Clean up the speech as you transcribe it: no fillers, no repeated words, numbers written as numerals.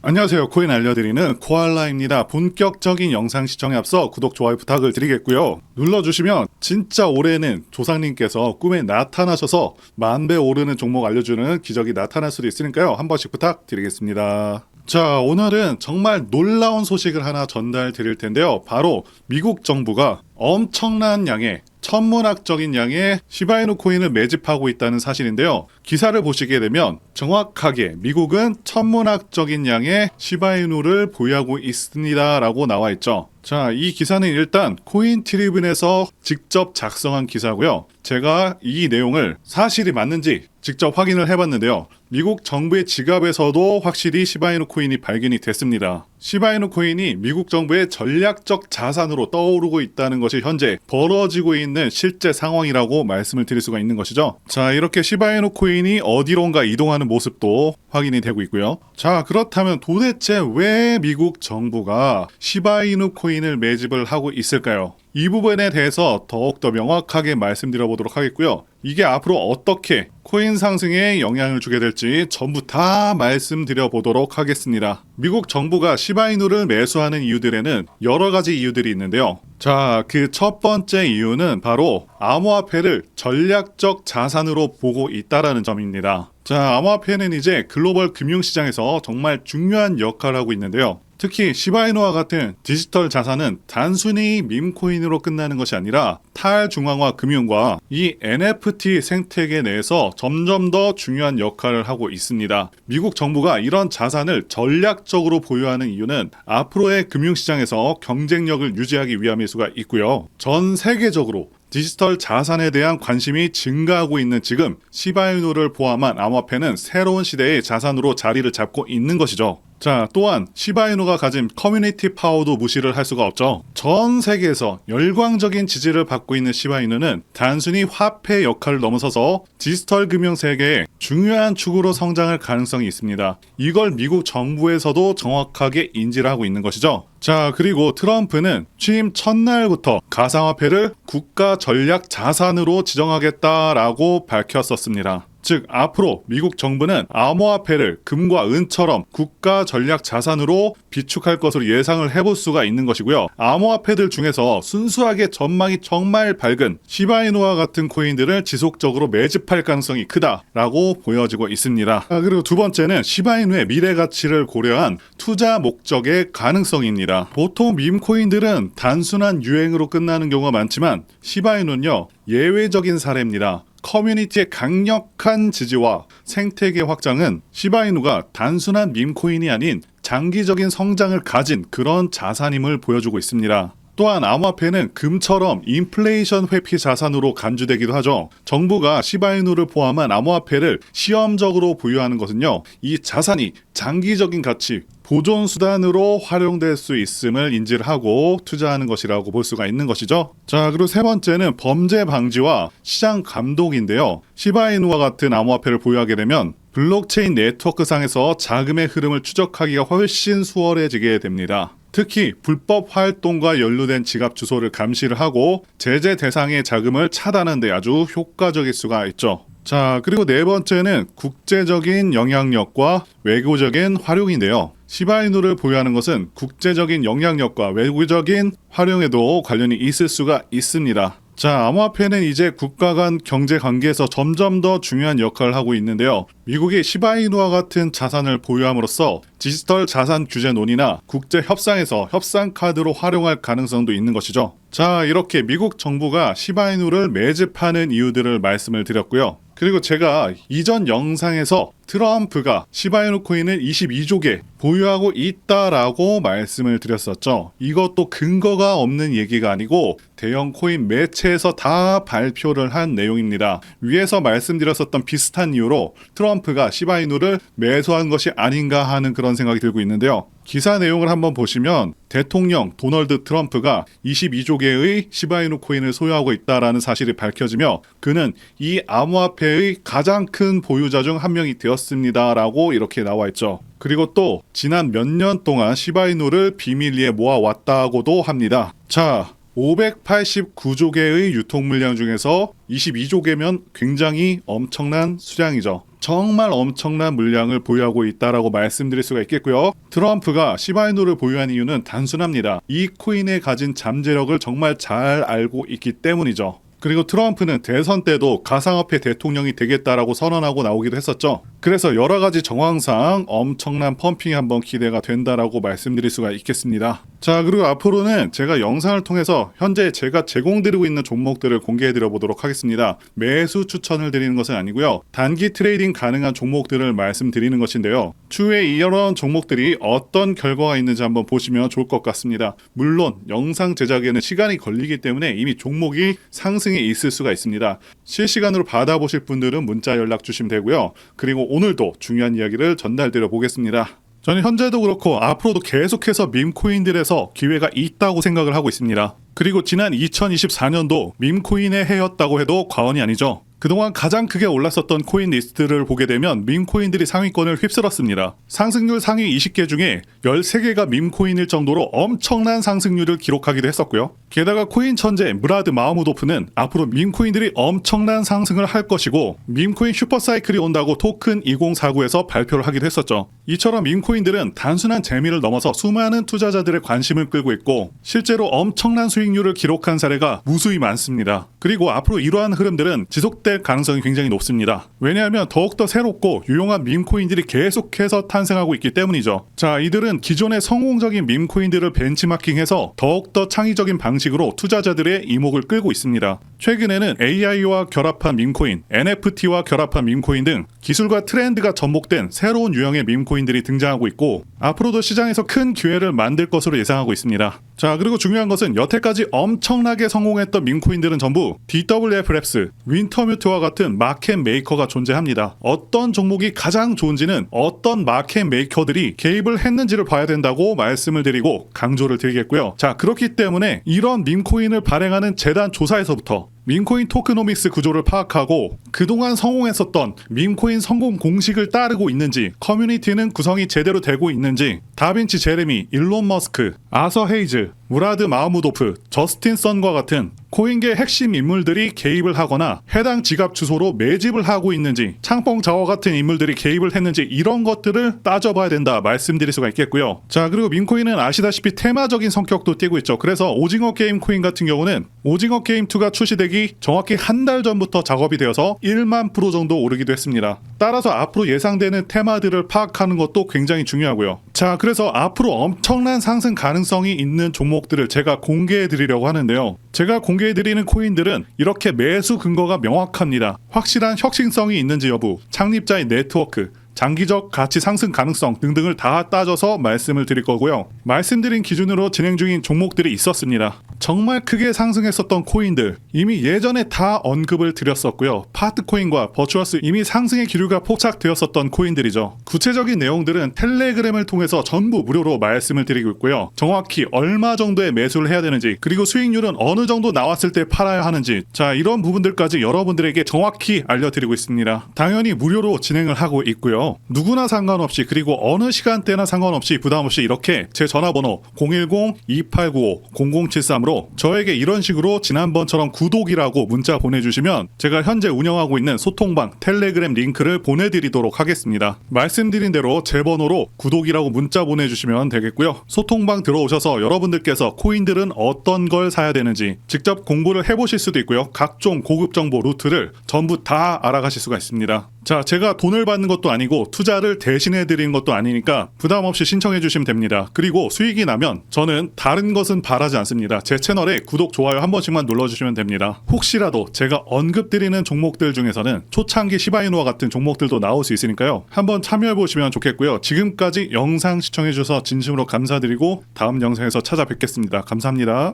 안녕하세요. 코인 알려드리는 코알라입니다. 본격적인 영상 시청에 앞서 구독, 좋아요 부탁을 드리겠고요. 눌러주시면 진짜 올해는 조상님께서 꿈에 나타나셔서 만배 오르는 종목 알려주는 기적이 나타날 수도 있으니까요. 한 번씩 부탁드리겠습니다. 자, 오늘은 정말 놀라운 소식을 하나 전달 드릴 텐데요. 바로 미국 정부가 엄청난 양의 천문학적인 양의 시바이누 코인을 매집하고 있다는 사실인데요. 기사를 보시게 되면 정확하게 미국은 천문학적인 양의 시바이누를 보유하고 있습니다 라고 나와 있죠. 자, 이 기사는 일단 코인 트리뷴에서 직접 작성한 기사고요. 제가 이 내용을 사실이 맞는지 직접 확인을 해봤는데요. 미국 정부의 지갑에서도 확실히 시바이누 코인이 발견이 됐습니다. 시바이누 코인이 미국 정부의 전략적 자산으로 떠오르고 있다는 것이 현재 벌어지고 있는 실제 상황이라고 말씀을 드릴 수가 있는 것이죠. 자, 이렇게 시바이누 코인이 어디론가 이동하는 모습도 확인이 되고 있고요. 자, 그렇다면 도대체 왜 미국 정부가 시바이누 코인을 매집을 하고 있을까요? 이 부분에 대해서 더욱더 명확하게 말씀드려보도록 하겠고요. 이게 앞으로 어떻게 코인 상승에 영향을 주게 될지 전부 다 말씀드려보도록 하겠습니다. 미국 정부가 시바이누를 매수하는 이유들에는 여러 가지 이유들이 있는데요. 자, 그 첫 번째 이유는 바로 암호화폐를 전략적 자산으로 보고 있다라는 점입니다. 자, 암호화폐는 이제 글로벌 금융시장에서 정말 중요한 역할을 하고 있는데요. 특히 시바이누와 같은 디지털 자산은 단순히 밈코인으로 끝나는 것이 아니라 탈중앙화 금융과 이 NFT 생태계 내에서 점점 더 중요한 역할을 하고 있습니다. 미국 정부가 이런 자산을 전략적으로 보유하는 이유는 앞으로의 금융시장에서 경쟁력을 유지하기 위함일 수가 있고요. 전 세계적으로 디지털 자산에 대한 관심이 증가하고 있는 지금 시바이누를 포함한 암호화폐는 새로운 시대의 자산으로 자리를 잡고 있는 것이죠. 자, 또한 시바이누가 가진 커뮤니티 파워도 무시를 할 수가 없죠. 전 세계에서 열광적인 지지를 받고 있는 시바이누는 단순히 화폐 역할을 넘어서서 디지털 금융 세계의 중요한 축으로 성장할 가능성이 있습니다. 이걸 미국 정부에서도 정확하게 인지를 하고 있는 것이죠. 자, 그리고 트럼프는 취임 첫날부터 가상화폐를 국가 전략 자산으로 지정하겠다라고 밝혔었습니다. 즉, 앞으로 미국 정부는 암호화폐를 금과 은처럼 국가 전략 자산으로 비축할 것으로 예상을 해볼 수가 있는 것이고요. 암호화폐들 중에서 순수하게 전망이 정말 밝은 시바이누와 같은 코인들을 지속적으로 매집할 가능성이 크다라고 보여지고 있습니다. 그리고 두 번째는 시바이누의 미래 가치를 고려한 투자 목적의 가능성입니다. 보통 밈코인들은 단순한 유행으로 끝나는 경우가 많지만 시바이누는요, 예외적인 사례입니다. 커뮤니티의 강력한 지지와 생태계 확장은 시바이누가 단순한 밈코인이 아닌 장기적인 성장을 가진 그런 자산임을 보여주고 있습니다. 또한 암호화폐는 금처럼 인플레이션 회피 자산으로 간주되기도 하죠. 정부가 시바이누를 포함한 암호화폐를 시험적으로 보유하는 것은요, 이 자산이 장기적인 가치, 보존 수단으로 활용될 수 있음을 인지를 하고 투자하는 것이라고 볼 수가 있는 것이죠. 자, 그리고 세 번째는 범죄 방지와 시장 감독인데요. 시바이누와 같은 암호화폐를 보유하게 되면 블록체인 네트워크상에서 자금의 흐름을 추적하기가 훨씬 수월해지게 됩니다. 특히 불법 활동과 연루된 지갑 주소를 감시를 하고 제재 대상의 자금을 차단하는 데 아주 효과적일 수가 있죠. 자, 그리고 네 번째는 국제적인 영향력과 외교적인 활용인데요. 시바이누를 보유하는 것은 국제적인 영향력과 외교적인 활용에도 관련이 있을 수가 있습니다. 자, 암호화폐는 이제 국가 간 경제 관계에서 점점 더 중요한 역할을 하고 있는데요. 미국이 시바이누와 같은 자산을 보유함으로써 디지털 자산 규제 논의나 국제 협상에서 협상 카드로 활용할 가능성도 있는 것이죠. 자, 이렇게 미국 정부가 시바이누를 매집하는 이유들을 말씀을 드렸고요. 그리고 제가 이전 영상에서 트럼프가 시바이누 코인을 22조 개 보유하고 있다라고 말씀을 드렸었죠. 이것도 근거가 없는 얘기가 아니고 대형 코인 매체에서 다 발표를 한 내용입니다. 위에서 말씀드렸었던 비슷한 이유로 트럼프가 시바이누를 매수한 것이 아닌가 하는 그런 생각이 들고 있는데요. 기사 내용을 한번 보시면 대통령 도널드 트럼프가 22조 개의 시바이누 코인을 소유하고 있다라는 사실이 밝혀지며 그는 이 암호화폐의 가장 큰 보유자 중 한 명이 되었습니다라고 이렇게 나와 있죠. 그리고 또 지난 몇 년 동안 시바이누를 비밀리에 모아왔다고도 합니다. 자, 589조 개의 유통 물량 중에서 22조 개면 굉장히 엄청난 수량이죠. 정말 엄청난 물량을 보유하고 있다라고 말씀드릴 수가 있겠고요. 트럼프가 시바이누를 보유한 이유는 단순합니다. 이 코인에 가진 잠재력을 정말 잘 알고 있기 때문이죠. 그리고 트럼프는 대선 때도 가상화폐 대통령이 되겠다라고 선언하고 나오기도 했었죠. 그래서 여러 가지 정황상 엄청난 펌핑이 한번 기대가 된다라고 말씀드릴 수가 있겠습니다. 자, 그리고 앞으로는 제가 영상을 통해서 현재 제가 제공드리고 있는 종목들을 공개해드려 보도록 하겠습니다. 매수 추천을 드리는 것은 아니고요. 단기 트레이딩 가능한 종목들을 말씀드리는 것인데요. 추후에 이런 종목들이 어떤 결과가 있는지 한번 보시면 좋을 것 같습니다. 물론 영상 제작에는 시간이 걸리기 때문에 이미 종목이 상승에 있을 수가 있습니다. 실시간으로 받아보실 분들은 문자 연락 주시면 되고요. 그리고 오늘도 중요한 이야기를 전달드려 보겠습니다. 저는 현재도 그렇고 앞으로도 계속해서 밈코인들에서 기회가 있다고 생각을 하고 있습니다. 그리고 지난 2024년도 밈코인의 해였다고 해도 과언이 아니죠. 그동안 가장 크게 올랐었던 코인 리스트를 보게 되면 밈코인들이 상위권을 휩쓸었습니다. 상승률 상위 20개 중에 13개가 밈코인일 정도로 엄청난 상승률을 기록하기도 했었고요. 게다가 코인 천재 무라드 마흐무도프는 앞으로 밈코인들이 엄청난 상승을 할 것이고 밈코인 슈퍼사이클이 온다고 토큰 2049에서 발표를 하기도 했었죠. 이처럼 밈코인들은 단순한 재미를 넘어서 수많은 투자자들의 관심을 끌고 있고 실제로 엄청난 수익률을 기록한 사례가 무수히 많습니다. 그리고 앞으로 이러한 흐름들은 지속될 가능성이 굉장히 높습니다. 왜냐하면 더욱더 새롭고 유용한 밈코인들이 계속해서 탄생하고 있기 때문이죠. 자, 이들은 기존의 성공적인 밈코인들을 벤치마킹해서 더욱더 창의적인 방식으로 투자자들의 이목을 끌고 있습니다. 최근에는 AI와 결합한 밈코인, NFT와 결합한 밈코인 등 기술과 트렌드가 접목된 새로운 유형의 밈코인들이 등장하고 있고 앞으로도 시장에서 큰 기회를 만들 것으로 예상하고 있습니다. 자, 그리고 중요한 것은 여태까지 엄청나게 성공했던 밈코인들은 전부 DWF 랩스, 윈터뮤트와 같은 마켓 메이커가 존재합니다. 어떤 종목이 가장 좋은지는 어떤 마켓 메이커들이 개입을 했는지를 봐야 된다고 말씀을 드리고 강조를 드리겠고요. 자, 그렇기 때문에 이런 밈코인을 발행하는 재단 조사에서부터 밈코인 토크노믹스 구조를 파악하고 그동안 성공했었던 밈코인 성공 공식을 따르고 있는지, 커뮤니티는 구성이 제대로 되고 있는지, 다빈치 제레미, 일론 머스크, 아서 헤이즈, 무라드 마흐무도프, 저스틴 선과 같은 코인계 핵심 인물들이 개입을 하거나 해당 지갑 주소로 매집을 하고 있는지, 창펑 자워 같은 인물들이 개입을 했는지 이런 것들을 따져봐야 된다 말씀드릴 수가 있겠고요. 자, 그리고 밈코인은 아시다시피 테마적인 성격도 띠고 있죠. 그래서 오징어 게임 코인 같은 경우는 오징어 게임 2가 출시되기 정확히 한 달 전부터 작업이 되어서 1만 프로 정도 오르기도 했습니다. 따라서 앞으로 예상되는 테마들을 파악하는 것도 굉장히 중요하고요. 자, 그래서 앞으로 엄청난 상승 가능성이 있는 종목들을 제가 공개해 드리려고 하는데요. 제가 공개해 드리는 코인들은 이렇게 매수 근거가 명확합니다. 확실한 혁신성이 있는지 여부, 창립자의 네트워크, 장기적 가치 상승 가능성 등등을 다 따져서 말씀을 드릴 거고요. 말씀드린 기준으로 진행 중인 종목들이 있었습니다. 정말 크게 상승했었던 코인들 이미 예전에 다 언급을 드렸었고요. 파트코인과 버추어스 이미 상승의 기류가 포착되었었던 코인들이죠. 구체적인 내용들은 텔레그램을 통해서 전부 무료로 말씀을 드리고 있고요. 정확히 얼마 정도의 매수를 해야 되는지, 그리고 수익률은 어느 정도 나왔을 때 팔아야 하는지, 자, 이런 부분들까지 여러분들에게 정확히 알려드리고 있습니다. 당연히 무료로 진행을 하고 있고요. 누구나 상관없이, 그리고 어느 시간대나 상관없이 부담없이 이렇게 제 전화번호 010-2895-0073으로 저에게 이런 식으로 지난번처럼 구독이라고 문자 보내주시면 제가 현재 운영하고 있는 소통방 텔레그램 링크를 보내드리도록 하겠습니다. 말씀드린 대로 제 번호로 구독이라고 문자 보내주시면 되겠고요. 소통방 들어오셔서 여러분들께서 코인들은 어떤 걸 사야 되는지 직접 공부를 해보실 수도 있고요. 각종 고급 정보 루트를 전부 다 알아가실 수가 있습니다. 자, 제가 돈을 받는 것도 아니고 투자를 대신해 드리는 것도 아니니까 부담 없이 신청해 주시면 됩니다. 그리고 수익이 나면 저는 다른 것은 바라지 않습니다. 제 채널에 구독, 좋아요 한 번씩만 눌러주시면 됩니다. 혹시라도 제가 언급드리는 종목들 중에서는 초창기 시바이누와 같은 종목들도 나올 수 있으니까요. 한번 참여해 보시면 좋겠고요. 지금까지 영상 시청해 주셔서 진심으로 감사드리고 다음 영상에서 찾아뵙겠습니다. 감사합니다.